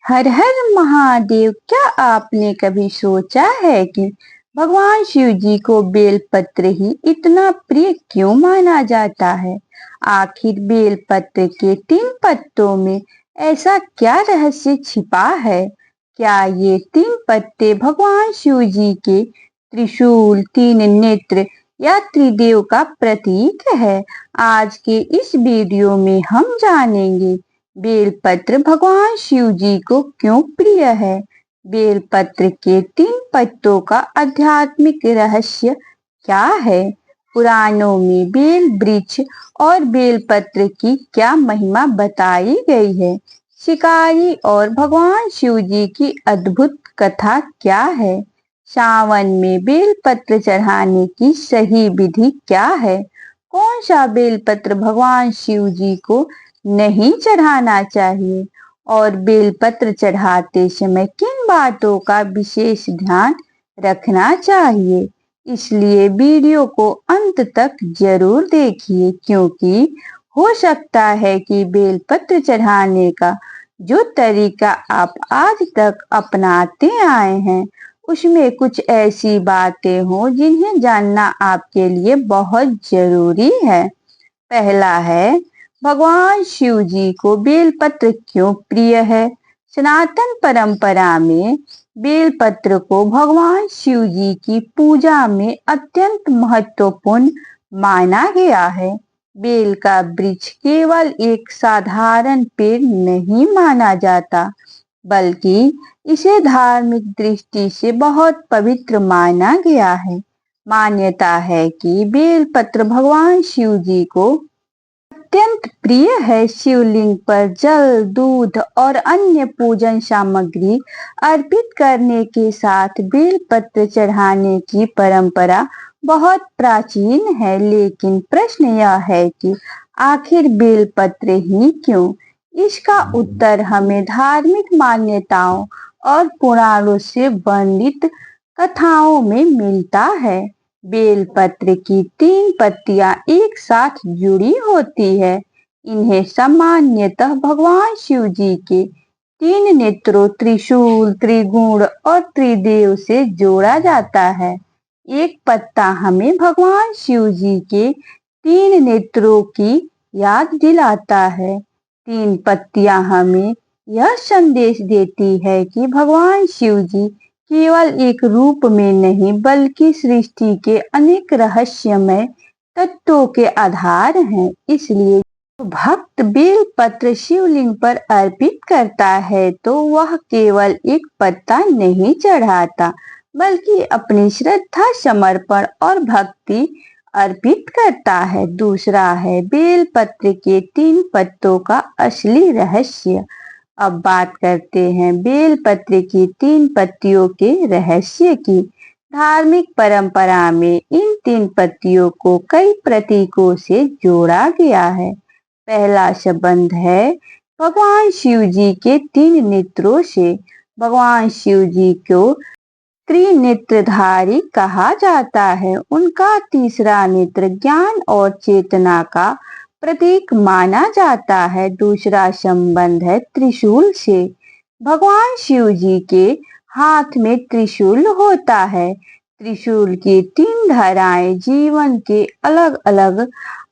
हर हर महादेव। क्या आपने कभी सोचा है कि भगवान शिव जी को बेलपत्र ही इतना प्रिय क्यों माना जाता है? आखिर बेलपत्र के 3 पत्तों में ऐसा क्या रहस्य छिपा है? क्या ये 3 पत्ते भगवान शिव जी के त्रिशूल, 3 नेत्र या त्रिदेव का प्रतीक है? आज के इस वीडियो में हम जानेंगे बेलपत्र भगवान शिव जी को क्यों प्रिय है, बेलपत्र के 3 पत्तों का आध्यात्मिक रहस्य क्या है, पुराणों में बेल वृक्ष और बेलपत्र की क्या महिमा बताई गई है, शिकारी और भगवान शिव जी की अद्भुत कथा क्या है, सावन में बेलपत्र चढ़ाने की सही विधि क्या है, कौन सा बेलपत्र भगवान शिव जी को नहीं चढ़ाना चाहिए और बेलपत्र चढ़ाते समय किन बातों का विशेष ध्यान रखना चाहिए। इसलिए वीडियो को अंत तक जरूर देखिए, क्योंकि हो सकता है कि बेलपत्र चढ़ाने का जो तरीका आप आज तक अपनाते आए हैं उसमें कुछ ऐसी बातें हों जिन्हें जानना आपके लिए बहुत जरूरी है। पहला है, भगवान शिव जी को बेलपत्र क्यों प्रिय है? सनातन परंपरा में बेलपत्र को भगवान शिव जी की पूजा में अत्यंत महत्वपूर्ण माना गया है। बेल का वृक्ष केवल एक साधारण पेड़ नहीं माना जाता, बल्कि इसे धार्मिक दृष्टि से बहुत पवित्र माना गया है। मान्यता है कि बेलपत्र भगवान शिव जी को अत्यंत प्रिय है। शिवलिंग पर जल, दूध और अन्य पूजन सामग्री अर्पित करने के साथ बेलपत्र चढ़ाने की परंपरा बहुत प्राचीन है। लेकिन प्रश्न यह है कि आखिर बेलपत्र ही क्यों? इसका उत्तर हमें धार्मिक मान्यताओं और पुराणों से वर्णित कथाओं में मिलता है। बेलपत्र की 3 पत्तियां एक साथ जुड़ी होती है। इन्हें सामान्यतः भगवान शिव जी के 3 नेत्रों, त्रिशूल, त्रिगुण और त्रिदेव से जोड़ा जाता है। एक पत्ता हमें भगवान शिव जी के 3 नेत्रों की याद दिलाता है। 3 पत्तियां हमें यह संदेश देती है कि भगवान शिव जी केवल एक रूप में नहीं, बल्कि सृष्टि के अनेक रहस्यमय तत्वों के आधार हैं। इसलिए भक्त बेलपत्र शिवलिंग पर अर्पित करता है तो वह केवल एक पत्ता नहीं चढ़ाता, बल्कि अपनी श्रद्धा, समर्पण और भक्ति अर्पित करता है। दूसरा है, बेलपत्र के 3 पत्तों का असली रहस्य। अब बात करते हैं बेलपत्र की 3 पत्तियों के रहस्य की। धार्मिक परंपरा में इन 3 पत्तियों को कई प्रतीकों से जोड़ा गया है। पहला संबंध है भगवान शिव जी के 3 नेत्रों से। भगवान शिव जी को त्रिनेत्रधारी कहा जाता है। उनका तीसरा नेत्र ज्ञान और चेतना का प्रतीक माना जाता है। दूसरा संबंध है त्रिशूल से। भगवान शिव जी के हाथ में त्रिशूल होता है। त्रिशूल की 3 धाराएं जीवन के अलग अलग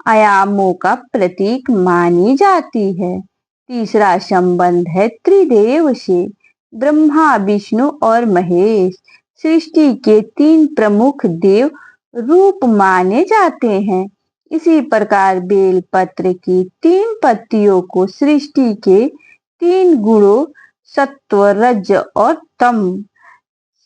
आयामों का प्रतीक मानी जाती है। तीसरा संबंध है त्रिदेव से। ब्रह्मा, विष्णु और महेश सृष्टि के 3 प्रमुख देव रूप माने जाते हैं। इसी प्रकार बेलपत्र की 3 पत्तियों को सृष्टि के 3 गुणों सत्व, रज और तम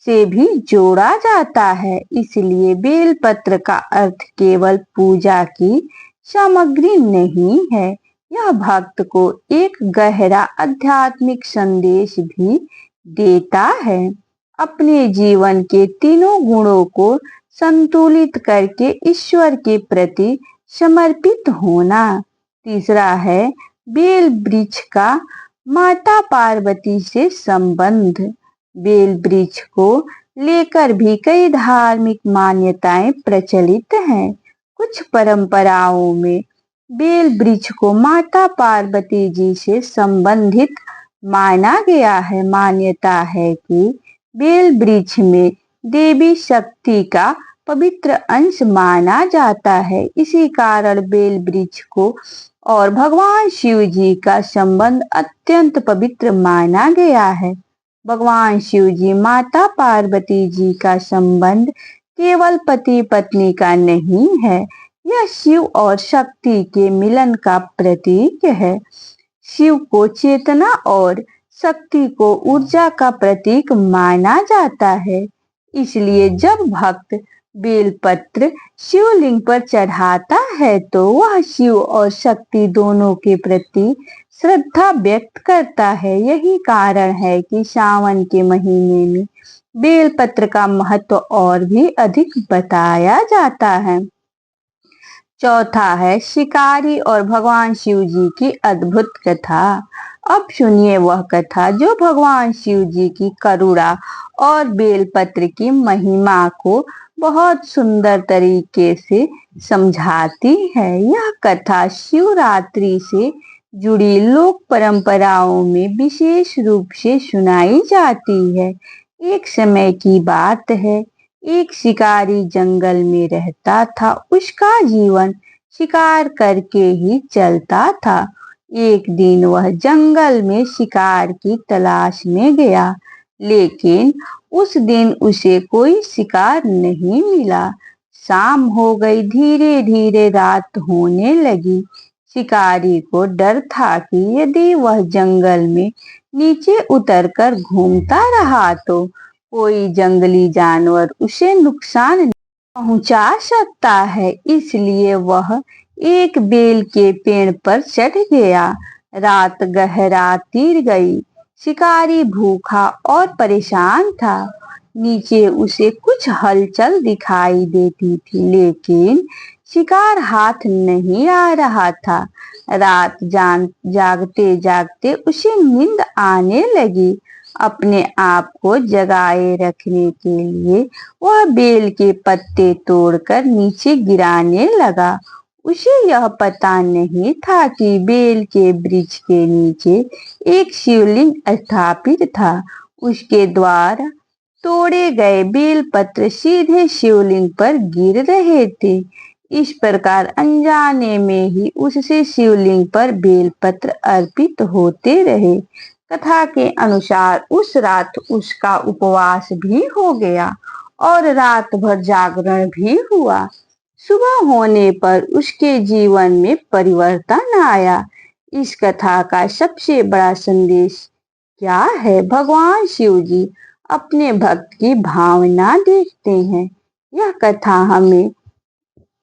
से भी जोड़ा जाता है। इसलिए बेलपत्र का अर्थ केवल पूजा की सामग्री नहीं है, यह भक्त को एक गहरा आध्यात्मिक संदेश भी देता है। अपने जीवन के तीनों गुणों को संतुलित करके ईश्वर के प्रति समर्पित होना। तीसरा है बेल वृक्ष का माता पार्वती से संबंध। बेल वृक्ष को लेकर भी कई धार्मिक मान्यताएं प्रचलित हैं। कुछ परंपराओं में बेल वृक्ष को माता पार्वती जी से संबंधित माना गया है। मान्यता है कि बेल वृक्ष में देवी शक्ति का पवित्र अंश माना जाता है। इसी कारण बेल वृक्ष को और भगवान शिव जी का संबंध अत्यंत पवित्र माना गया है। भगवान शिव जी माता पार्वती जी का संबंध केवल पति पत्नी का नहीं है, यह शिव और शक्ति के मिलन का प्रतीक है। शिव को चेतना और शक्ति को ऊर्जा का प्रतीक माना जाता है। इसलिए जब भक्त बेलपत्र शिवलिंग पर चढ़ाता है तो वह शिव और शक्ति दोनों के प्रति श्रद्धा व्यक्त करता है। यही कारण है कि सावन के महीने में बेलपत्र का महत्व और भी अधिक बताया जाता है। चौथा है शिकारी और भगवान शिव जी की अद्भुत कथा। अब सुनिए वह कथा जो भगवान शिव जी की करुणा और बेलपत्र की महिमा को बहुत सुंदर तरीके से समझाती है। यह कथा शिवरात्रि से जुड़ी लोक परंपराओं में विशेष रूप से सुनाई जाती है। एक समय की बात है, एक शिकारी जंगल में रहता था। उसका जीवन शिकार करके ही चलता था। एक दिन वह जंगल में शिकार की तलाश में गया, लेकिन उस दिन उसे कोई शिकार नहीं मिला। शाम हो गई, धीरे धीरे रात होने लगी। शिकारी को डर था कि यदि वह जंगल में नीचे उतरकर घूमता रहा तो कोई जंगली जानवर उसे नुकसान पहुंचा सकता है। इसलिए वह एक बेल के पेड़ पर चढ़ गया। रात गहराती गई। शिकारी भूखा और परेशान था। नीचे उसे कुछ हलचल दिखाई देती थी, लेकिन शिकार हाथ नहीं आ रहा था। रात जागते जागते उसे नींद आने लगी। अपने आप को जगाए रखने के लिए वह बेल के पत्ते तोड़कर नीचे गिराने लगा। उसे यह पता नहीं था कि बेल के वृक्ष के नीचे एक शिवलिंग स्थापित था। उसके द्वारा तोड़े गए बेल पत्र सीधे शिवलिंग पर गिर रहे थे। इस प्रकार अनजाने में ही उससे शिवलिंग पर बेलपत्र अर्पित होते रहे। कथा के अनुसार उस रात उसका उपवास भी हो गया और रात भर जागरण भी हुआ। सुबह होने पर उसके जीवन में परिवर्तन आया। इस कथा का सबसे बड़ा संदेश क्या है? भगवान शिव जी अपने भक्त की भावना देखते हैं। यह कथा हमें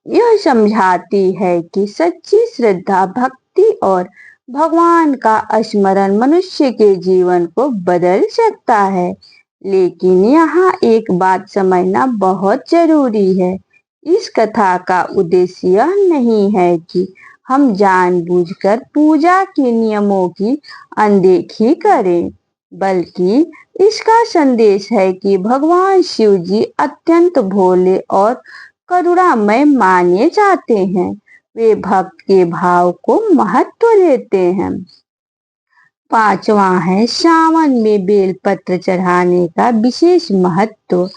यह समझाती है कि सच्ची श्रद्धा, भक्ति और भगवान का स्मरण मनुष्य के जीवन को बदल सकता है। लेकिन यहाँ एक बात समझना बहुत जरूरी है। इस कथा का उद्देश्य यह नहीं है कि हम जानबूझकर पूजा के नियमों की अनदेखी करें, बल्कि इसका संदेश है कि भगवान शिव जी अत्यंत भोले और करुणामय माने जाते हैं। वे भक्त के भाव को महत्व देते हैं। पांचवा है सावन में बेलपत्र चढ़ाने का विशेष महत्व।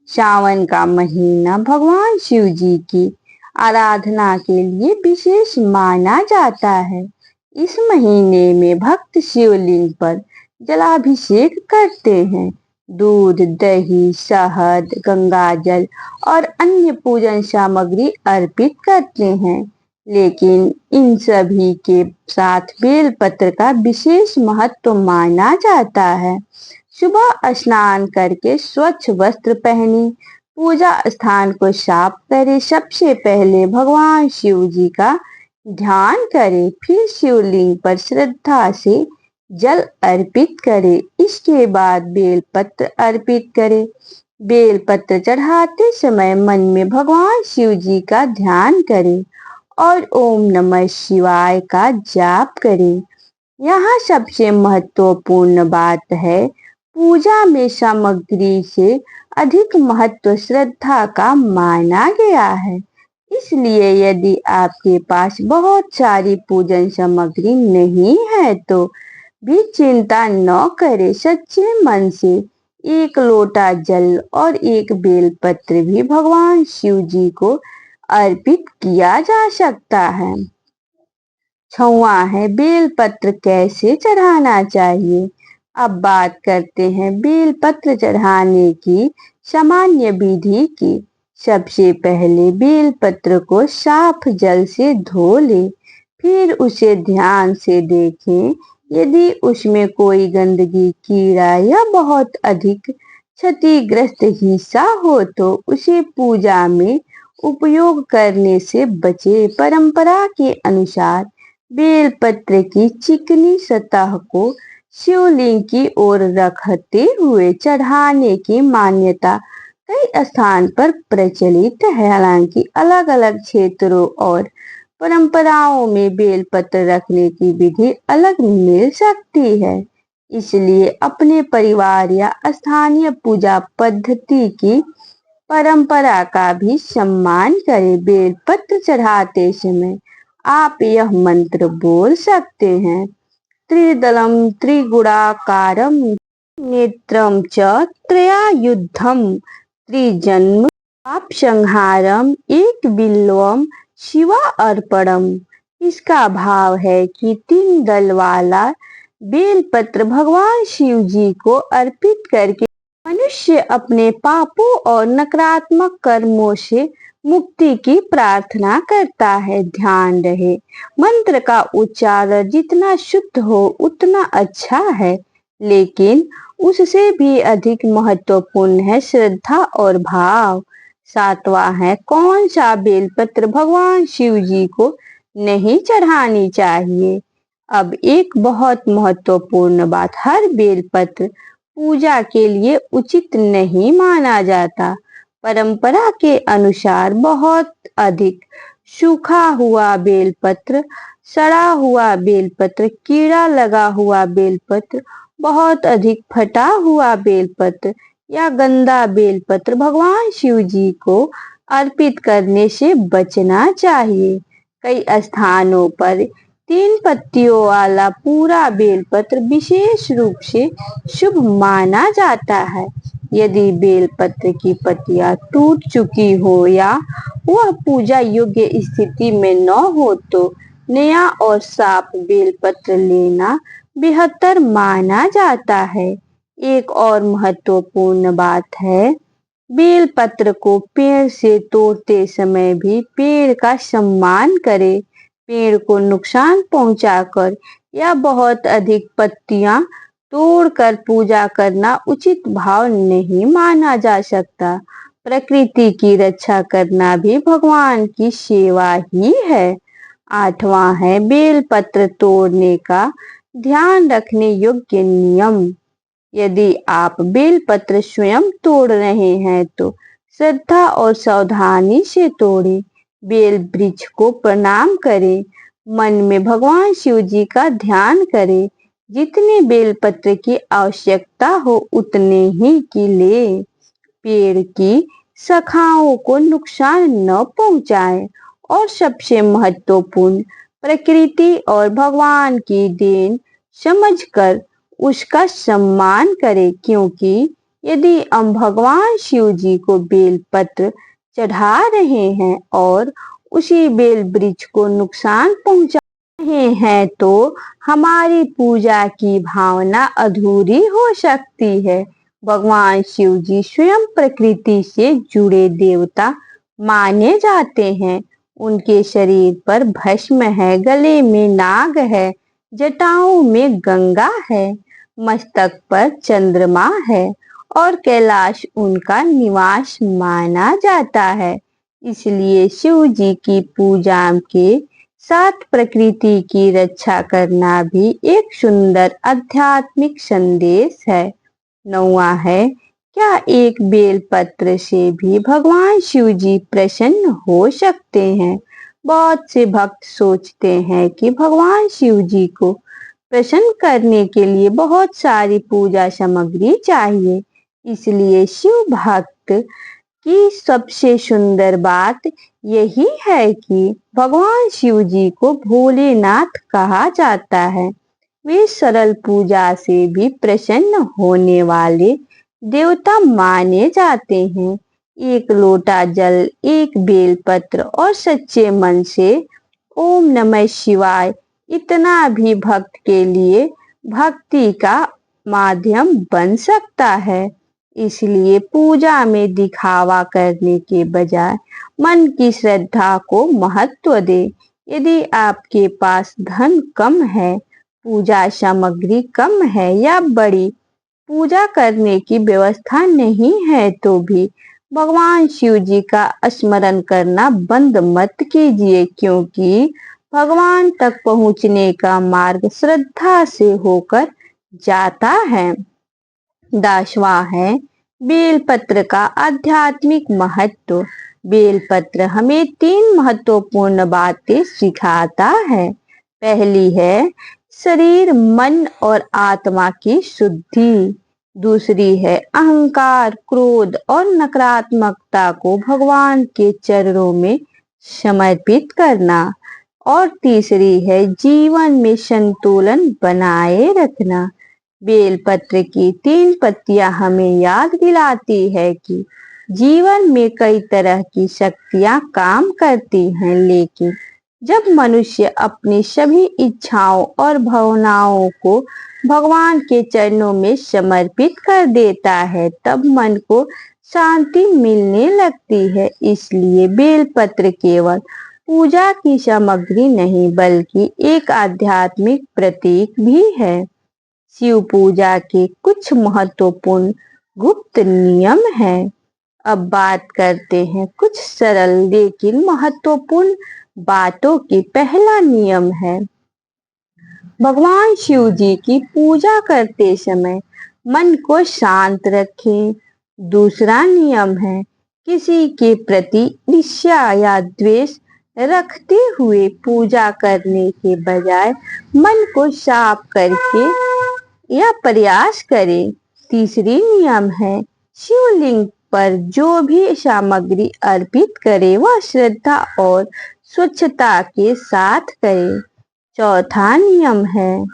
सावन का महीना भगवान शिव जी की आराधना के लिए विशेष माना जाता है। इस महीने में भक्त शिवलिंग पर जलाभिषेक करते हैं। दूध, दही, शहद, गंगाजल और अन्य पूजन सामग्री अर्पित करते हैं। लेकिन इन सभी के साथ बेलपत्र का विशेष महत्व माना जाता है। सुबह स्नान करके स्वच्छ वस्त्र पहनी पूजा स्थान को साफ करें। सबसे पहले भगवान शिव जी का ध्यान करें, फिर शिवलिंग पर श्रद्धा से जल अर्पित करें। इसके बाद बेलपत्र अर्पित करें। बेलपत्र चढ़ाते समय मन में भगवान शिव जी का ध्यान करें और ओम नमः शिवाय का जाप करें। यहाँ सबसे महत्वपूर्ण बात है, पूजा में सामग्री से अधिक महत्व श्रद्धा का माना गया है। इसलिए यदि आपके पास बहुत सारी पूजन सामग्री नहीं है तो भी चिंता न करे। सच्चे मन से एक लोटा जल और एक बेलपत्र भी भगवान शिव जी को अर्पित किया जा सकता है। 6वां है बेलपत्र कैसे चढ़ाना चाहिए। अब बात करते हैं बेलपत्र चढ़ाने की सामान्य विधि की। सबसे पहले बेलपत्र को साफ जल से धो ले, फिर उसे ध्यान से देखें। यदि उसमें कोई गंदगी, कीड़ा या बहुत अधिक क्षतिग्रस्त हिस्सा हो तो उसे पूजा में उपयोग करने से बचे। परंपरा के अनुसार बेलपत्र की चिकनी सतह को शिवलिंग की ओर रखते हुए चढ़ाने की मान्यता कई स्थान पर प्रचलित है। हालांकि अलग अलग क्षेत्रों और परंपराओं में बेलपत्र रखने की विधि अलग मिल सकती है, इसलिए अपने परिवार या स्थानीय पूजा पद्धति की परंपरा का भी सम्मान करें। बेलपत्र चढ़ाते समय आप यह मंत्र बोल सकते हैं। त्रिदलम त्रिगुणाकारम नेत्रम च त्रयायुधम त्रिजन्म पाप संहारम एक बिल्वम शिवा अर्पणम। इसका भाव है कि 3 दल वाला बेलपत्र भगवान शिव जी को अर्पित करके मनुष्य अपने पापों और नकारात्मक कर्मों से मुक्ति की प्रार्थना करता है। ध्यान रहे, मंत्र का उच्चारण जितना शुद्ध हो उतना अच्छा है, लेकिन उससे भी अधिक महत्वपूर्ण है श्रद्धा और भाव। 7वां है कौन सा बेलपत्र भगवान शिव जी को नहीं चढ़ानी चाहिए। अब एक बहुत महत्वपूर्ण बात, हर बेलपत्र पूजा के लिए उचित नहीं माना जाता। परंपरा के अनुसार बहुत अधिक सूखा हुआ बेलपत्र, सड़ा हुआ बेलपत्र, कीड़ा लगा हुआ बेलपत्र, बहुत अधिक फटा हुआ बेलपत्र या गंदा बेलपत्र भगवान शिव जी को अर्पित करने से बचना चाहिए। कई स्थानों पर 3 पत्तियों वाला पूरा बेलपत्र विशेष रूप से शुभ माना जाता है। यदि बेलपत्र की पत्तियां टूट चुकी हो या वह पूजा योग्य स्थिति में न हो तो नया और साफ बेलपत्र लेना बेहतर माना जाता है। एक और महत्वपूर्ण बात है, बेलपत्र को पेड़ से तोड़ते समय भी पेड़ का सम्मान करें। पेड़ को नुकसान पहुंचाकर या बहुत अधिक पत्तियां तोड़कर पूजा करना उचित भाव नहीं माना जा सकता। प्रकृति की रक्षा करना भी भगवान की सेवा ही है। 8वां है बेलपत्र तोड़ने का ध्यान रखने योग्य नियम। यदि आप बेलपत्र स्वयं तोड़ रहे हैं तो श्रद्धा और सावधानी से तोड़ें। बेल वृक्ष को प्रणाम करें, मन में भगवान शिव जी का ध्यान करें। जितने बेलपत्र की आवश्यकता हो उतने ही की ले। पेड़ की शाखाओं को नुकसान न पहुंचाएं और सबसे महत्वपूर्ण, प्रकृति और भगवान की देन समझकर उसका सम्मान करें, क्योंकि यदि हम भगवान शिव जी को बेलपत्र चढ़ा रहे हैं और उसी बेल वृक्ष को नुकसान पहुंचा रहे हैं तो हमारी पूजा की भावना अधूरी हो सकती है। भगवान शिव जी स्वयं प्रकृति से जुड़े देवता माने जाते हैं। उनके शरीर पर भस्म है, गले में नाग है, जटाओं में गंगा है, मस्तक पर चंद्रमा है और कैलाश उनका निवास माना जाता है। इसलिए शिव जी की पूजा के साथ प्रकृति की रक्षा करना भी एक सुंदर आध्यात्मिक संदेश है। 9वां है, क्या एक बेलपत्र से भी भगवान शिव जी प्रसन्न हो सकते हैं। बहुत से भक्त सोचते हैं कि भगवान शिव जी को प्रसन्न करने के लिए बहुत सारी पूजा सामग्री चाहिए। इसलिए शिव भक्त की सबसे सुंदर बात यही है कि भगवान शिव जी को भोलेनाथ कहा जाता है। वे सरल पूजा से भी प्रसन्न होने वाले देवता माने जाते हैं। एक लोटा जल, एक बेलपत्र और सच्चे मन से ओम नमः शिवाय इतना भी भक्त के लिए भक्ति का माध्यम बन सकता है। इसलिए पूजा में दिखावा करने के बजाय मन की श्रद्धा को महत्व दे। यदि आपके पास धन कम है, पूजा सामग्री कम है या बड़ी पूजा करने की व्यवस्था नहीं है तो भी भगवान शिव जी का स्मरण करना बंद मत कीजिए, क्योंकि भगवान तक पहुंचने का मार्ग श्रद्धा से होकर जाता है। 10वां है बेलपत्र का आध्यात्मिक महत्व। बेलपत्र हमें 3 महत्वपूर्ण बातें सिखाता है। पहली है शरीर, मन और आत्मा की शुद्धि। दूसरी है अहंकार, क्रोध और नकारात्मकता को भगवान के चरणों में समर्पित करना। और तीसरी है जीवन में संतुलन बनाए रखना। बेलपत्र की 3 पत्तियां हमें याद दिलाती है कि जीवन में कई तरह की शक्तियां काम करती हैं, लेकिन जब मनुष्य अपनी सभी इच्छाओं और भावनाओं को भगवान के चरणों में समर्पित कर देता है, तब मन को शांति मिलने लगती है। इसलिए बेलपत्र केवल पूजा की सामग्री नहीं, बल्कि एक आध्यात्मिक प्रतीक भी है। शिव पूजा के कुछ महत्वपूर्ण गुप्त नियम हैं। अब बात करते हैं कुछ सरल लेकिन महत्वपूर्ण बातों की। पहला नियम है भगवान शिव जी की पूजा करते समय मन को शांत रखें। दूसरा नियम है किसी के प्रति ईर्ष्या या द्वेष रखते हुए पूजा करने के बजाय मन को साफ करके या प्रयास करें। तीसरी नियम है शिवलिंग पर जो भी सामग्री अर्पित करे वह श्रद्धा और स्वच्छता के साथ करे। चौथा नियम है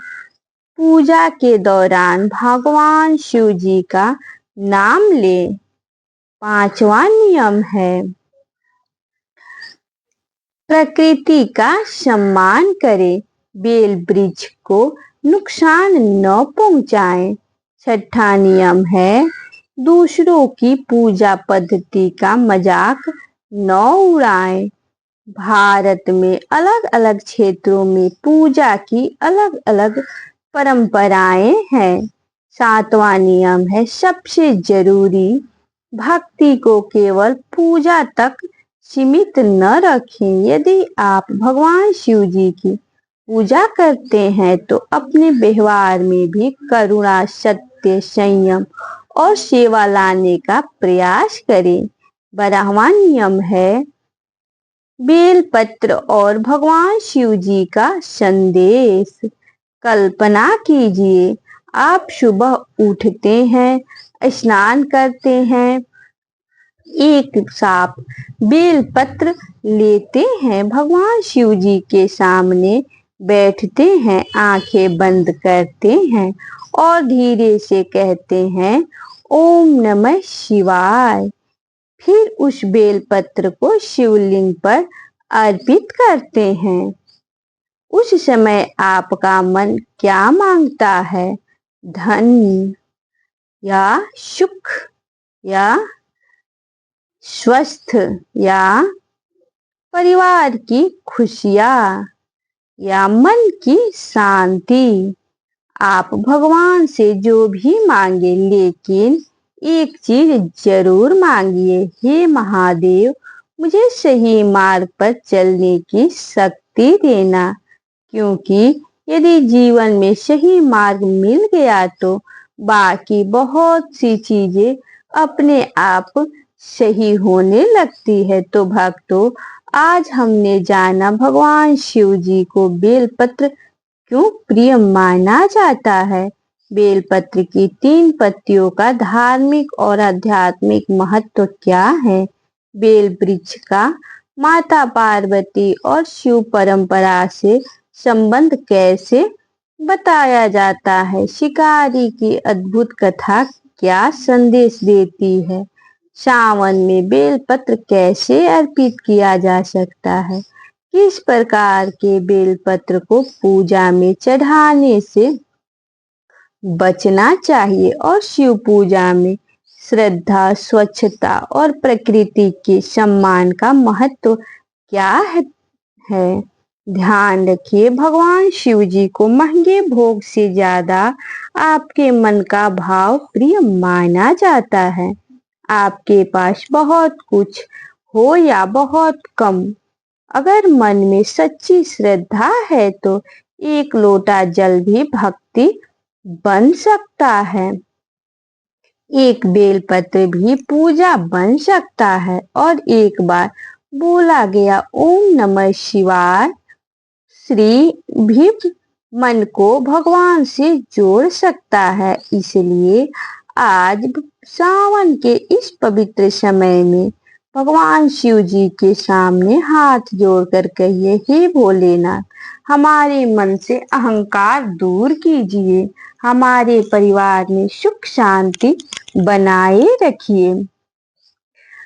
पूजा के दौरान भगवान शिव जी का नाम ले। 5वां नियम है प्रकृति का सम्मान करें, बेल वृक्ष को नुकसान न पहुंचाएं। 6ठा नियम है दूसरों की पूजा पद्धति का मजाक न उड़ाएं। भारत में अलग अलग क्षेत्रों में पूजा की अलग अलग परंपराएं हैं। 7वां नियम है सबसे जरूरी भक्ति को केवल पूजा तक सीमित न रखें। यदि आप भगवान शिव जी की पूजा करते हैं तो अपने व्यवहार में भी करुणा, सत्य, संयम और सेवा लाने का प्रयास करें। 12वां नियम है बेलपत्र और भगवान शिव जी का संदेश। कल्पना कीजिए आप सुबह उठते हैं, स्नान करते हैं, एक साफ बेलपत्र लेते हैं, भगवान शिव जी के सामने बैठते हैं, आंखें बंद करते हैं और धीरे से कहते हैं ओम नमः शिवाय। फिर उस बेलपत्र को शिवलिंग पर अर्पित करते हैं। उस समय आपका मन क्या मांगता है? धन या सुख या स्वस्थ या परिवार की खुशियां या मन की शांति? आप भगवान से जो भी मांगे, लेकिन एक चीज जरूर मांगिए, हे महादेव मुझे सही मार्ग पर चलने की शक्ति देना, क्योंकि यदि जीवन में सही मार्ग मिल गया तो बाकी बहुत सी चीजें अपने आप सही होने लगती है। तो भक्तों, आज हमने जाना भगवान शिव जी को बेलपत्र क्यों प्रिय माना जाता है। बेलपत्र की 3 पत्तियों का धार्मिक और आध्यात्मिक महत्व क्या है, बेल वृक्ष का माता पार्वती और शिव परंपरा से संबंध कैसे बताया जाता है। शिकारी की अद्भुत कथा क्या संदेश देती है? सावन में बेलपत्र कैसे अर्पित किया जा सकता है? किस प्रकार के बेलपत्र को पूजा में चढ़ाने से बचना चाहिए और शिव पूजा में श्रद्धा, स्वच्छता और प्रकृति के सम्मान का महत्व क्या है? ध्यान रखिए, भगवान शिव जी को महंगे भोग से ज्यादा आपके मन का भाव प्रिय माना जाता है। आपके पास बहुत कुछ हो या बहुत कम, अगर मन में सच्ची श्रद्धा है तो एक लोटा जल भी भक्ति बन सकता है। एक बेलपत्र भी पूजा बन सकता है और एक बार बोला गया ओम नमः शिवाय श्री भी मन को भगवान से जोड़ सकता है। इसलिए आज सावन के इस पवित्र समय में भगवान शिव जी के सामने हाथ जोड़कर कहिए, हे भोलेनाथ, हमारे मन से अहंकार दूर कीजिए, हमारे परिवार में सुख शांति बनाए रखिए,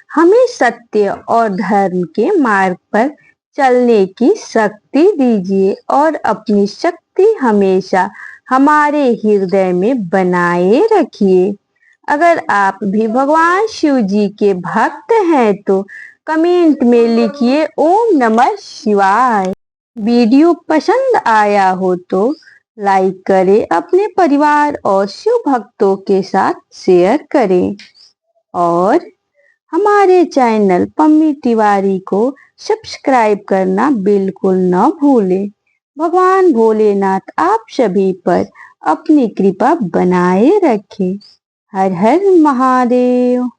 हमें सत्य और धर्म के मार्ग पर चलने की शक्ति दीजिए और अपनी शक्ति हमेशा हमारे हृदय में बनाए रखिए। अगर आप भी भगवान शिव जी के भक्त हैं तो कमेंट में लिखिए ओम नमः शिवाय। वीडियो पसंद आया हो तो लाइक करें, अपने परिवार और शिव भक्तों के साथ शेयर करें और हमारे चैनल पम्मी तिवारी को सब्सक्राइब करना बिल्कुल न भूलें। भगवान भोलेनाथ आप सभी पर अपनी कृपा बनाए रखें। हर हर महादेव।